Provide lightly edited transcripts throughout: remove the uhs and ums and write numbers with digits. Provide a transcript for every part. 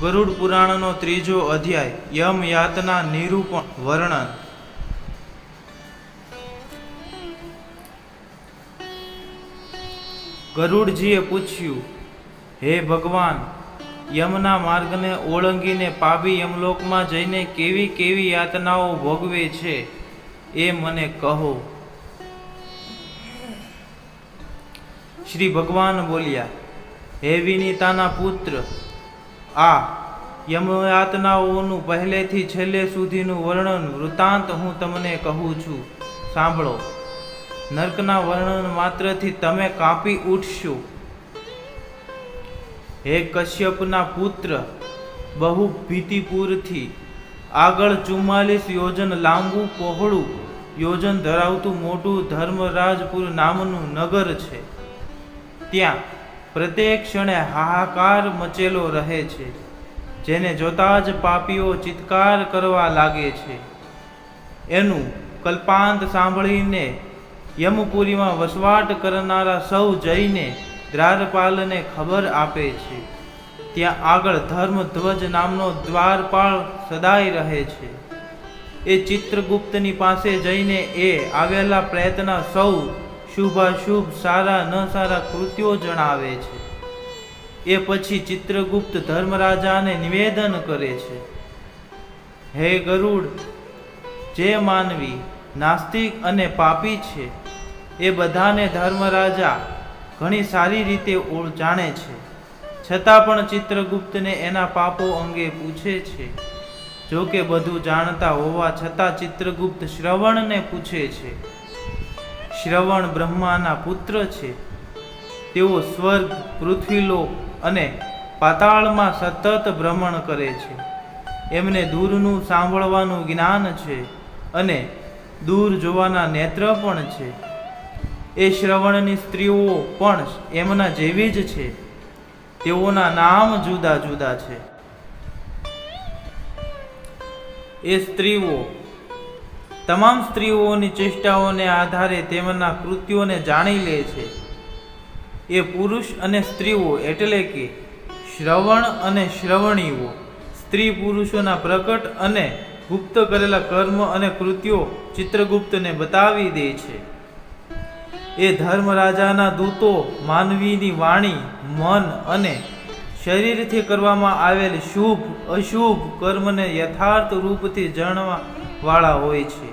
ગરુડ પુરાણનો 3જો અધ્યાય યમ યાતના નિરૂપણ વર્ણન. ગરુડજીએ પૂછ્યું, હે ભગવાન, યમના માર્ગને ઓળંગીને પાપી યમલોકમાં જઈને કેવી કેવી યાતનાઓ ભોગવે છે એ મને કહો. શ્રી ભગવાન બોલ્યા, હે વિનીતાના પુત્ર, આ યમયાતનાઓનું પહેલેથી છેલ્લે સુધીનું વર્ણન વૃત્તાંત હું તમને કહું છું, સાંભળો. નર્કના વર્ણન માત્રથી તમે કાપી ઉઠશો. હે કશ્યપના પુત્ર, બહુ ભીતિપુરથી આગળ 44 યોજન લાંબુ પહોળું યોજન ધરાવતું મોટું ધર્મરાજપુર નામનું નગર છે. ત્યાં પ્રત્યેક ક્ષણે હાહાકાર મચેલો રહે છે, જેને જોતા જ પાપીઓ ચિત્કાર કરવા લાગે છે. એનું કલ્પાંત સાંભળીને યમપુરીમાં વસવાટ કરનારા સૌ જઈને દ્વારપાલને ખબર આપે છે. ત્યાં આગળ ધર્મધ્વજ નામનો દ્વારપાળ સદાય રહે છે. એ ચિત્રગુપ્તની પાસે જઈને એ આવેલા પ્રયત્ન સૌ શુભાશુભ સારા ન સારા કૃત્યો જણાવે છે. એ પછી ચિત્રગુપ્ત ધર્મરાજાને નિવેદન કરે છે, હે ગરુડ, જે માનવી નાસ્તિક અને પાપી છે એ બધાને ધર્મરાજા ઘણી સારી રીતે જાણે છે. છતાં પણ ચિત્રગુપ્તને એના પાપો અંગે પૂછે છે. જો કે બધું જાણતા હોવા છતાં ચિત્રગુપ્ત શ્રવણને પૂછે છે. શ્રવણ બ્રહ્માના પુત્ર છે. તેઓ સ્વર્ગ, પૃથ્વીલોક અને પાતાળમાં સતત ભ્રમણ કરે છે. એમને દૂરનું સાંભળવાનું જ્ઞાન છે અને દૂર જોવાના નેત્ર પણ છે. એ શ્રવણની સ્ત્રીઓ પણ એમના જેવી જ છે. તેઓના નામ જુદા જુદા છે. એ સ્ત્રીઓ તમામ સ્ત્રીઓની ચેષ્ટાઓને આધારે તેમના કૃત્યોને જાણી લે છે. એ પુરુષ અને સ્ત્રીઓ એટલે કે શ્રવણ અને શ્રવણીઓ સ્ત્રી પુરુષોના પ્રકટ અને ગુપ્ત કરેલા કર્મ અને કૃત્યો ચિત્રગુપ્તને બતાવી દે છે. એ ધર્મરાજાના દૂતો માનવીની વાણી, મન અને શરીરથી કરવામાં આવેલ શુભ અશુભ કર્મને યથાર્થ રૂપથી જાણવા વાળા હોય છે.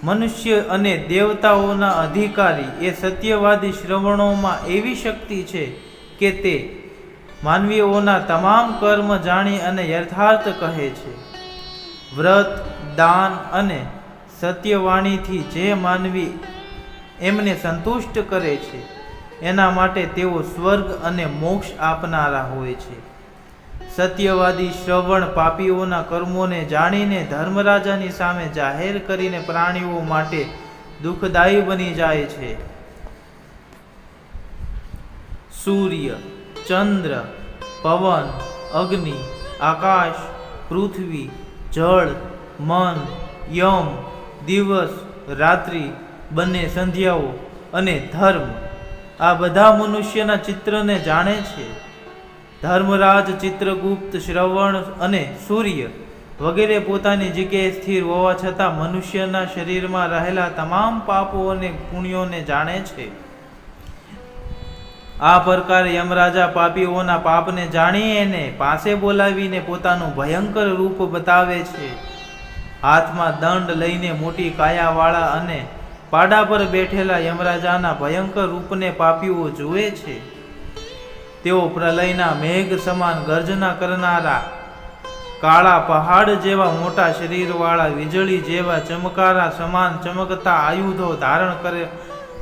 મનુષ્ય અને દેવતાઓના અધિકારી એ સત્યવાદી શ્રવણોમાં એવી શક્તિ છે કે તે માનવીઓના તમામ કર્મ જાણી અને યથાર્થ કહે છે. વ્રત, દાન અને સત્યવાણીથી જે માનવી એમને સંતુષ્ટ કરે છે એના માટે તેઓ સ્વર્ગ અને મોક્ષ આપનારા હોય છે. સત્યવાદી શ્રવણ પાપીઓના કર્મોને જાણીને ધર્મરાજાની સામે જાહેર કરીને પ્રાણીઓ માટે દુઃખદાયી બની જાય છે. સૂર્ય, ચંદ્ર, પવન, અગ્નિ, આકાશ, પૃથ્વી, જળ, મન, યમ, દિવસ, રાત્રિ, બંને સંધ્યાઓ અને ધર્મ, આ બધા મનુષ્યના ચિત્રને જાણે છે. ધર્મરાજ, ચિત્રગુપ્ત, શ્રવણ અને સૂર્ય વગેરે પોતાની જગ્યાએ સ્થિર હોવા છતાં મનુષ્યના શરીરમાં રહેલા તમામ પાપો અને પુણ્યોને જાણે છે. આ પ્રકારે યમરાજા પાપીઓના પાપને જાણી એને પાસે બોલાવીને પોતાનું ભયંકર રૂપ બતાવે છે. હાથમાં દંડ લઈને મોટી કાયાવાળા અને પાડા પર બેઠેલા યમરાજાના ભયંકર રૂપને પાપીઓ જુએ છે. તેઓ પ્રલયના મેઘ સમાન ગર્જના કરનારા, કાળા પહાડ જેવા મોટા શરીરવાળા, વીજળી જેવા ચમકારા સમાન ચમકતા આયુધો ધારણ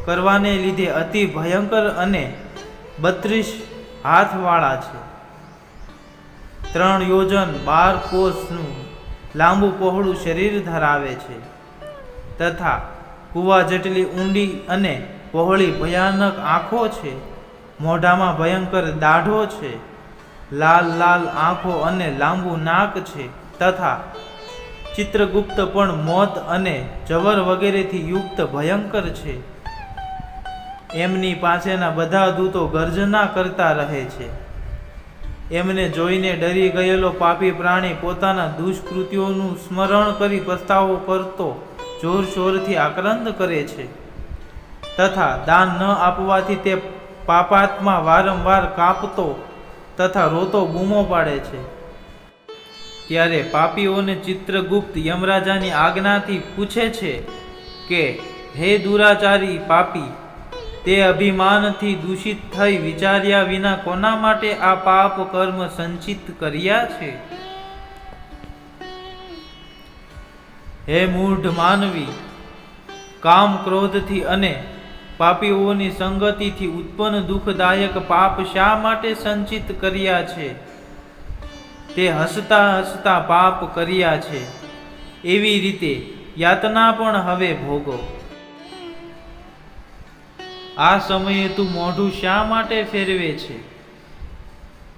કરવાને લીધે અતિ ભયંકર અને 32 હાથવાળા છે. 3 યોજન 12 કોસનું લાંબુ પહોળું શરીર ધરાવે છે તથા કુવા જેટલી ઊંડી અને પહોળી ભયાનક આંખો છે. મોઢામાં ભયંકર દાઢો છે. લાલ લાલ આંખો અને લાંબુ નાક છે તથા ચિત્રગુપ્ત પણ મોત અને જવર વગેરેથી યુક્ત ભયંકર છે. એમની પાસેના બધા દૂતો ગર્જના કરતા રહે છે. એમને જોઈને ડરી ગયેલો પાપી પ્રાણી પોતાના દુષ્કૃત્યોનું સ્મરણ કરી પસ્તાવો કરતો જોરશોરથી આક્રંદ કરે છે તથા દાન ન આપવાથી તે પાપાત્મા વારંવાર કાંપતો તથા રોતો બૂમો પાડે છે। ત્યારે પાપીઓને ચિત્રગુપ્ત યમરાજાની આજ્ઞાથી પૂછે છે કે હે દુરાચારી પાપી, તે અભિમાનથી દૂષિત થઈ વિચાર્યા વિના કોના માટે આ પાપ કર્મ સંચિત કર્યા છે? હે મૂઢ માનવી, કામ ક્રોધથી અને પાપીઓની સંગતિથી ઉત્પન્ન દુઃખદાયક પાપ શા માટે સંચિત કર્યા છે? તે હસતા હસતા પાપ કર્યા છે, એવી રીતે યાતના પણ હવે ભોગો। આ સમયે તું મોઢું શા માટે ફેરવે છે?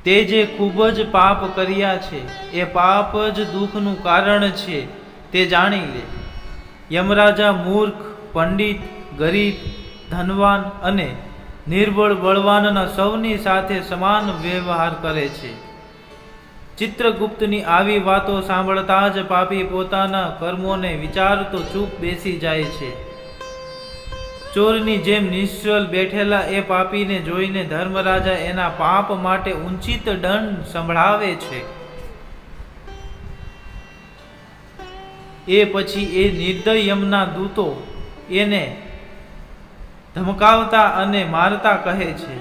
તે જે ખૂબ જ પાપ કર્યા છે એ પાપ જ દુઃખનું કારણ છે, તે જાણી લે। યમરાજા મૂર્ખ, પંડિત, ગરીબ, ધનવાન અને નિર્બળ બળવાનના સૌની સાથે સમાન વ્યવહાર કરે છે। ચિત્રગુપ્તની આવી વાતો સાંભળતા જ પાપી પોતાના કર્મોને વિચારતો ચૂપ બેસી જાય છે। ચોરની જેમ નિશ્ચલ બેઠેલા એ પાપીને જોઈને ધર્મરાજા એના પાપ માટે ઉચિત દંડ સંભળાવે છે। એ પછી એ નિર્દય યમના દૂતો એને ધમકાવતા અને મારતા કહે છે,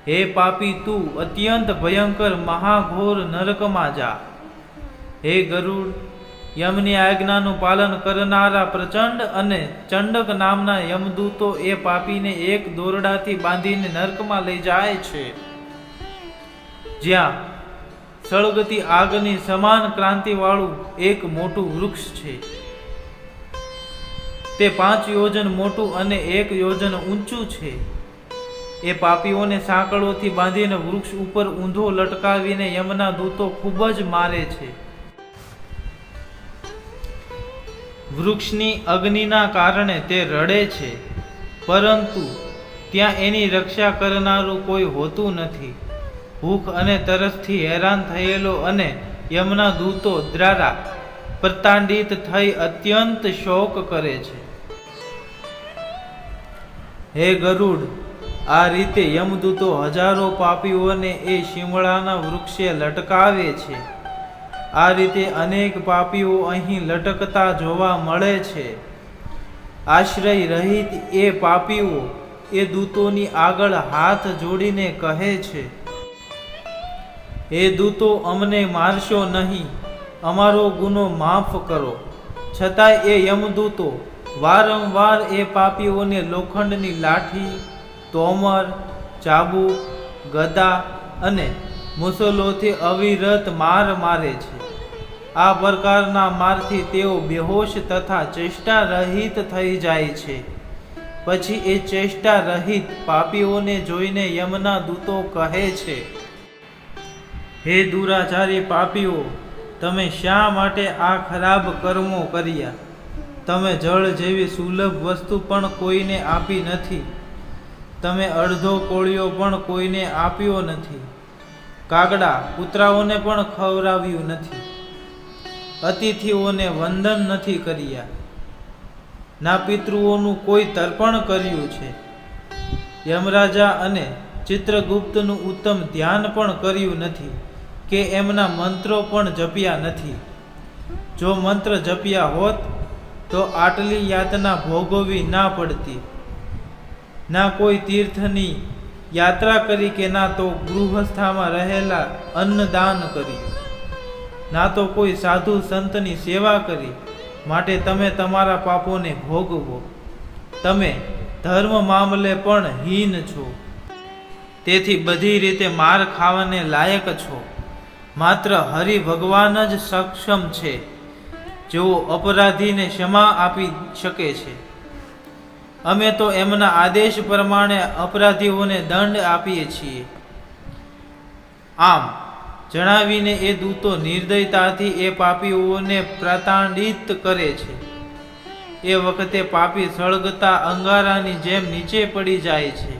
હે પાપી, તું અત્યંત ભયંકર મહાઘોર નરકમાં જા। હે ગરુડ, યમની આજ્ઞાનું પાલન કરનારા પ્રચંડ અને ચંડક નામના યમદૂતો એ પાપીને એક દોરડાથી બાંધીને નરકમાં લઈ જાય છે, જ્યાં સળગતી આગની સમાન ક્રાંતિવાળું એક મોટું વૃક્ષ છે। તે 5 યોજન મોટું અને 1 યોજન ઊંચું છે। એ પાપીઓને સાંકળોથી બાંધીને વૃક્ષ ઉપર ઊંધો લટકાવીને યમના દૂતો ખૂબ જ મારે છે। વૃક્ષની અગ્નિના કારણે તે રડે છે, પરંતુ ત્યાં એની રક્ષા કરનારું કોઈ હોતું નથી। ભૂખ અને તરસથી હેરાન થયેલો અને યમના દૂતો દ્વારા પ્રતાડિત થઈ અત્યંત શોક કરે છે। હે ગરુડ, આ રીતે યમદૂતો હજારો પાપીઓને એ શિમળાના વૃક્ષે લટકાવે છે। આ રીતે અનેક પાપીઓ અહીં લટકતા જોવા મળે છે। આશ્રય રહિત એ પાપીઓ એ દૂતોની આગળ હાથ જોડીને કહે છે, હે દૂતો, અમને મારશો નહીં, અમારો ગુનો માફ કરો। છતાંય એ યમદૂતો વારંવાર એ પાપીઓને લોખંડની લાઠી, તોમર, ચાબુક, ગદા અને મુસલોથી અવિરત માર મારે છે। આ પ્રકારના મારથી તેઓ બેહોશ તથા ચેષ્ટા રહિત થઈ જાય છે। પછી એ ચેષ્ટા રહિત પાપીઓને જોઈને યમના દૂતો કહે છે, હે દુરાચારી પાપીઓ, તમે શા માટે આ ખરાબ કર્મો કર્યા? તમે જળ જેવી સુલભ વસ્તુ પણ કોઈને આપી નથી। તમે અડધો કોળિયો પણ કોઈને આપ્યો નથી। કાગડા, કૂતરાઓને પણ ખવડાવ્યું નથી। અતિથિઓને વંદન નથી કર્યા। ના પિતૃઓનું કોઈ તર્પણ કર્યું છે। યમરાજા અને ચિત્રગુપ્તનું ઉત્તમ ધ્યાન પણ કર્યું નથી કે એમના મંત્રો પણ જપ્યા નથી। જો મંત્ર જપ્યા હોત તો આટલી યાતના ભોગવવી ના પડતી। ના કોઈ તીર્થની યાત્રા કરી કે ના તો ગૃહસ્થામાં રહેલા અન્નદાન કર્યું, ના તો કોઈ સાધુ સંતની સેવા કરી। માટે તમે તમારા પાપોને ભોગવો। તમે ધર્મ મામલે પણ હીન છો, તેથી બધી રીતે માર ખાવાને લાયક છો। માત્ર હરિ ભગવાન જ સક્ષમ છે, જેઓ અપરાધીને ક્ષમા આપી શકે છે। અમે તો એમના આદેશ પ્રમાણે અપરાધીઓને દંડ આપીએ છીએ। આમ જણાવીને એ દૂતો નિર્દયતાથી એ પાપીઓને પ્રતાડિત કરે છે। એ વખતે પાપી સળગતા અંગારાની જેમ નીચે પડી જાય છે,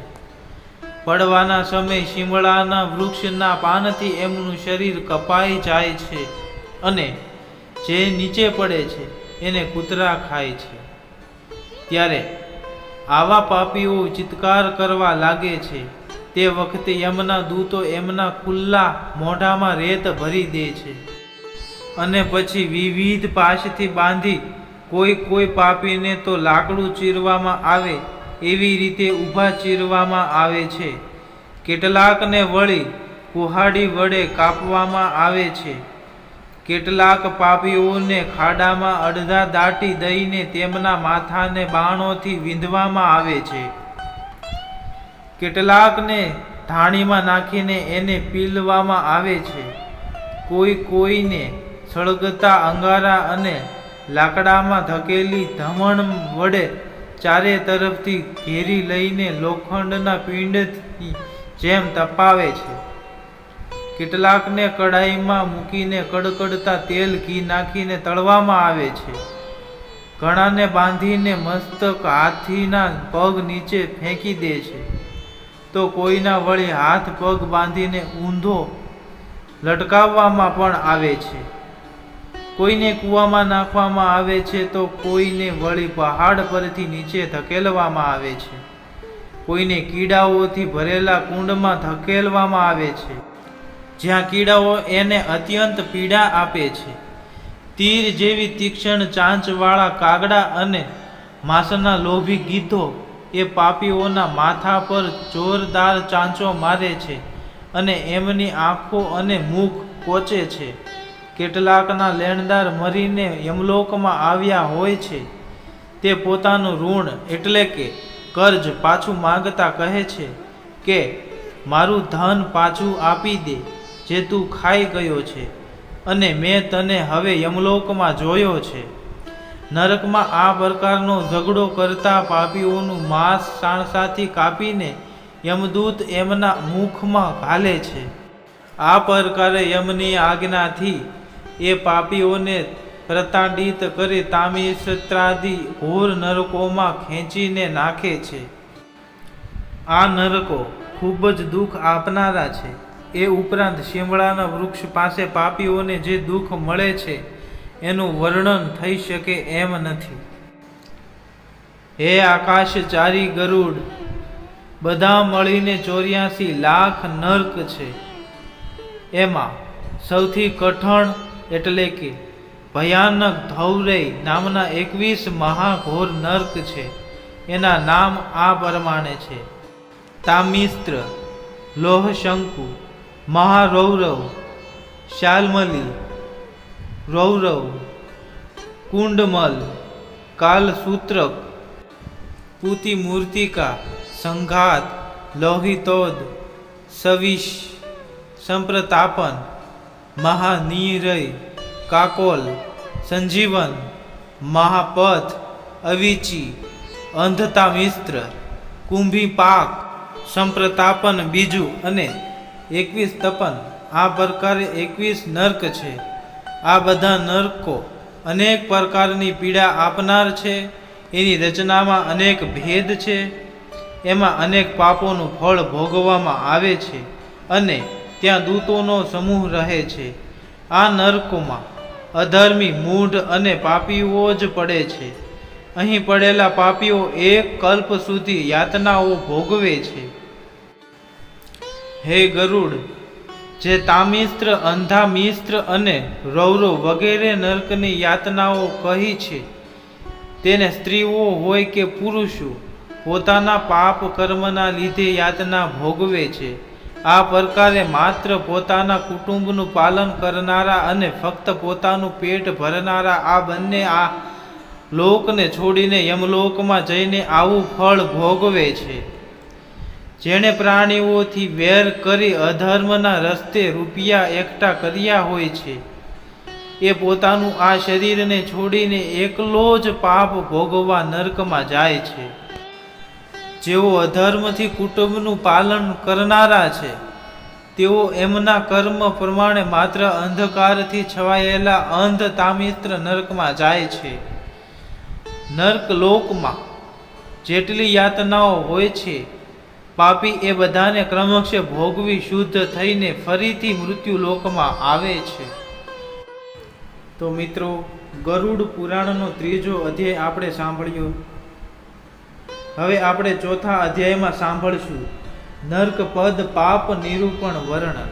પડવાના સમયે શિમળાના વૃક્ષના પાનથી એમનું શરીર કપાઈ જાય છે અને જે નીચે પડે છે એને કૂતરા ખાય છે. ત્યારે આવા પાપીઓ ચિત્કાર કરવા લાગે છે. તે વખતે યમના દૂતો એમના ખુલ્લા મોઢામાં રેત ભરી દે છે અને પછી વિવિધ પાશથી બાંધી કોઈ પાપીને તો લાકડું ચીરવામાં આવે એવી રીતે ઊભા ચીરવામાં આવે છે. કેટલાકને વળી કુહાડી વડે કાપવામાં આવે છે. કેટલાક પાપીઓને ખાડામાં અડધા દાટી દઈને તેમના માથાને બાણોથી વીંધવામાં આવે છે. કેટલાકને ધાણીમાં નાખીને એને પીલવામાં આવે છે. કોઈને સળગતા અંગારા અને લાકડામાં ધકેલી ધમણ વડે ચારે તરફથી ઘેરી લઈને લોખંડના પિંડની જેમ તપાવે છે. કેટલાકને કડાઈમાં મૂકીને કડકડતા તેલ ઘી નાખીને તળવામાં આવે છે. ઘણાને બાંધીને મસ્તક હાથીના પગ નીચે ફેંકી દે છે, તો કોઈના વળી હાથ પગ બાંધીને ઊંધો લટકાવવામાં પણ આવે છે. કોઈને કૂવામાં નાખવામાં આવે છે, તો કોઈને વળી પહાડ પરથી નીચે ધકેલવામાં આવે છે. કોઈને કીડાઓથી ભરેલા કુંડમાં ધકેલવામાં આવે છે, જ્યાં કીડાઓ એને અત્યંત પીડા આપે છે. તીર જેવી તીક્ષ્ણ ચાંચવાળા કાગડા અને માંસના લોભી ગીધો એ પાપીઓના માથા પર જોરદાર ચાંચો મારે છે અને એમની આંખો અને મુખ કોચે છે. કેટલાકના લેણદાર મરીને યમલોકમાં આવ્યા હોય છે. તે પોતાનું ઋણ એટલે કે કર્જ પાછું માંગતા કહે છે કે મારું ધન પાછું આપી દે જે તું ખાઈ ગયો છે, અને મેં તને હવે યમલોકમાં જોયો છે. નરકમાં આ પ્રકારનો ઝઘડો કરતા પાપીઓનું માંસ સાણસાથી કાપીને યમદૂત એમના મુખમાં ઘાલે છે. આ પ્રકારે યમની આજ્ઞાથી એ પાપીઓને પ્રતાડિત કરી તામિસત્રાદિ ઘોર નરકોમાં ખેંચીને નાખે છે. આ નરકો ખૂબ જ દુઃખ આપનારા છે. એ ઉપરાંત શિમળાના વૃક્ષ પાસે પાપીઓને જે દુઃખ મળે છે એનું વર્ણન થઈ શકે એમ નથી. હે આકાશચારી ગરુડ, બધા મળીને 84 લાખ નર્ક છે. એમાં સૌથી કઠણ એટલે કે ભયાનક ધૌરય નામના 21 મહાઘોર નર્ક છે. એના નામ આ પ્રમાણે છે: તામિસ્ત્ર, લોહશંકુ, મહારૌરવ, શાલ્મલી, રૌરવ, કુંડમલ, કાલસૂત્રક, પૂતિમૂર્તિકા, સંઘાત, લોહિતોદ, સવિશ, સંપ્રતાપન, મહાનીરય, કાકોલ, સંજીવન, મહાપથ, અવિચી, અંધતામિસ્ત્ર, કુંભીપાક, સંપ્રતાપન બીજું અને 21 તપન. આ પ્રકારે 21 નર્ક છે. આ બધા નર્કો અનેક પ્રકારની પીડા આપનાર છે. એની રચનામાં અનેક ભેદ છે. એમાં અનેક પાપોનું ફળ ભોગવવામાં આવે છે અને ત્યાં દૂતોનો સમૂહ રહે છે. આ નર્કોમાં અધર્મી, મૂઢ અને પાપીઓ જ પડે છે. અહીં પડેલા પાપીઓ 1 કલ્પ સુધી યાતનાઓ ભોગવે છે. હે ગરુડ, જે તામિસ્ત્ર, અંધામિસ્ત્ર અને રૌરવ વગેરે નર્કની યાતનાઓ કહી છે, તેને સ્ત્રીઓ હોય કે પુરુષો પોતાના પાપ કર્મના લીધે યાતના ભોગવે છે. આ પ્રકારે માત્ર પોતાના કુટુંબનું પાલન કરનારા અને ફક્ત પોતાનું પેટ ભરનારા આ બંને આ લોકને છોડીને યમલોકમાં જઈને આવું ફળ ભોગવે છે. જેણે પ્રાણીઓથી વેર કરી અધર્મના રસ્તે રૂપિયા એકઠા કર્યા હોય છે, એ પોતાનું આ શરીરને છોડીને એકલો જ પાપ ભોગવવા નરકમાં જાય છે. જેઓ અધર્મથી કુટુંબનું પાલન કરનારા છે, તેઓ એમના કર્મ પ્રમાણે માત્ર અંધકારથી છવાયેલા અંધ તામિસ્ત્ર નરકમાં જાય છે. નર્ક લોકમાં જેટલી યાતનાઓ હોય છે પાપી એ બધાને ક્રમશ ભોગવી શુદ્ધ થઈને ફરીથી મૃત્યુ લોકમાં આવે છે. તો મિત્રો, ગરુડ પુરાણનો 3જો અધ્યાય આપણે સાંભળ્યો. હવે આપણે ચોથા અધ્યાયમાં સાંભળશું નર્ક પદ પાપ નિરૂપણ વર્ણન.